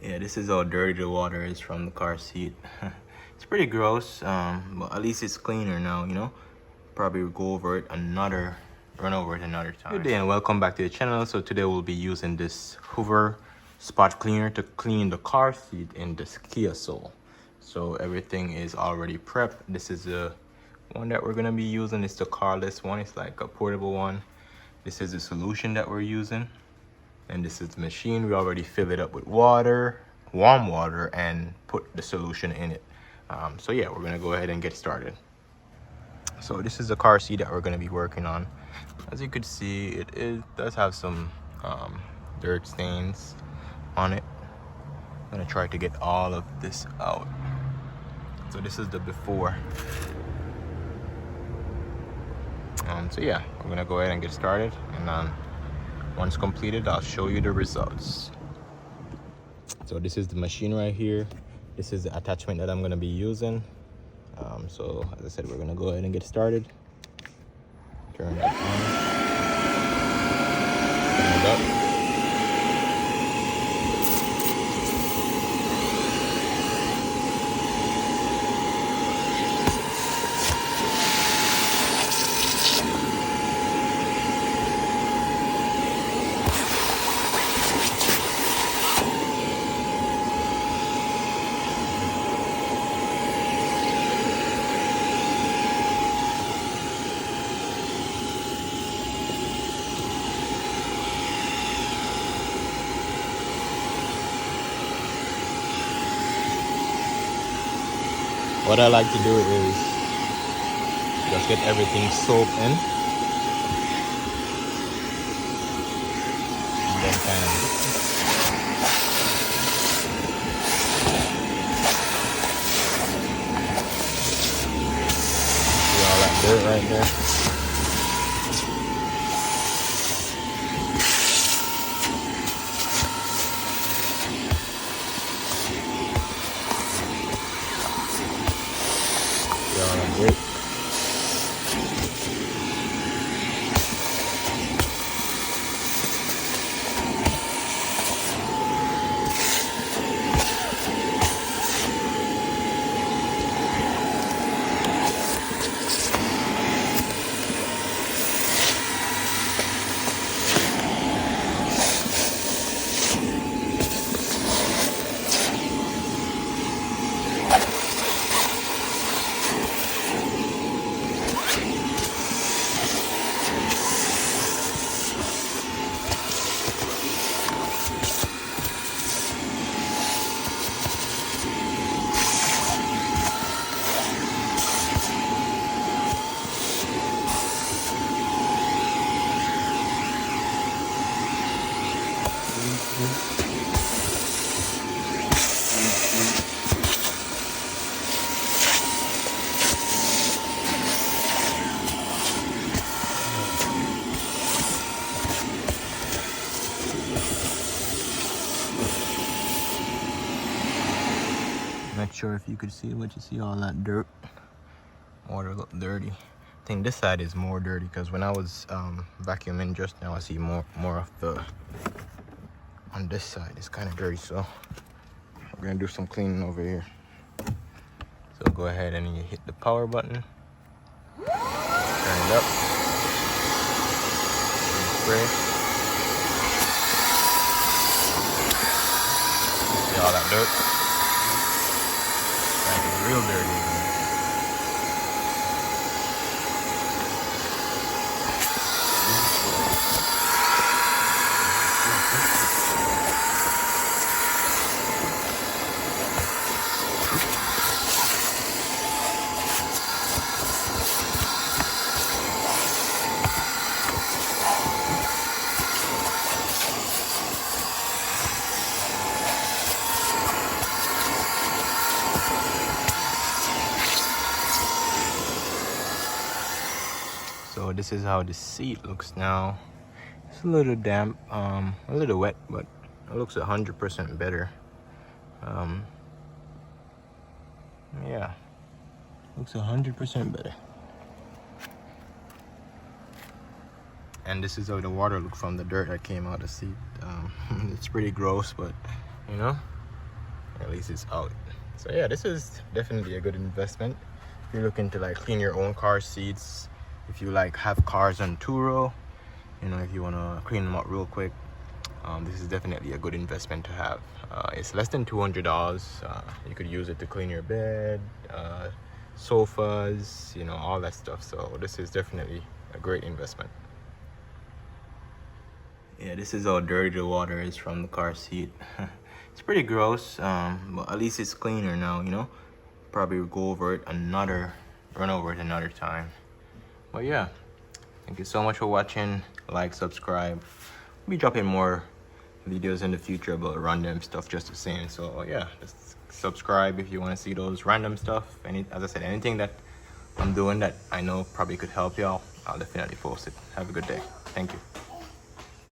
Yeah, this is how dirty the water is from the car seat. It's pretty gross, but at least it's cleaner now, you know. Probably go over it run over it another time. Good day and welcome back to the channel. So today we'll be using this Hoover Spot Cleaner to clean the car seat in this Kia Soul. So everything is already prepped. This is the one that we're gonna be using. It's the carless one. It's like a portable one. This is the solution that we're using. And this is the machine. We already fill it up with water, warm water, and put the solution in it. So yeah, we're gonna go ahead and get started. So this is the car seat that we're gonna be working on. As you could see, it does have some dirt stains on it. I'm gonna try to get all of this out. So this is the before. So yeah, we're gonna go ahead and get started, and once completed, I'll show you the results. So this is the machine right here. This is the attachment that I'm gonna be using. So as I said, we're gonna go ahead and get started. Turn that on. Turn it up. What I like to do is just get everything soaked in, and then kind of see all that dirt right there. See all that dirt. Not sure if you could see what you see, all that dirt. Water look dirty. I think this side is more dirty because when I was vacuuming just now, I see more of the on this side. It's kind of dirty, so we're gonna do some cleaning over here. So go ahead and you hit the power button, turn it up, spray. See all that dirt? It's real dirty. So this is how the seat looks now. It's a little damp, a little wet, but it looks 100% better. Yeah, looks 100% better. And this is how the water looked from the dirt that came out of the seat. It's pretty gross, but you know, At least it's out. So yeah, this is definitely a good investment if you're looking to like clean your own car seats. If you like have cars on two-row, you know, if you want to clean them up real quick, this is definitely a good investment to have. It's less than $200. You could use it to clean your bed, sofas, you know, all that stuff. So this is definitely a great investment. Yeah, this is how dirty the water is from the car seat. It's pretty gross, but at least it's cleaner now, you know. Probably go over it run over it another time. But yeah, thank you so much for watching. Like, subscribe. I'll be dropping more videos in the future about random stuff just the same. So yeah, just subscribe if you want to see those random stuff. As I said, anything that I'm doing that I know probably could help y'all, I'll definitely post it. Have a good day. Thank you.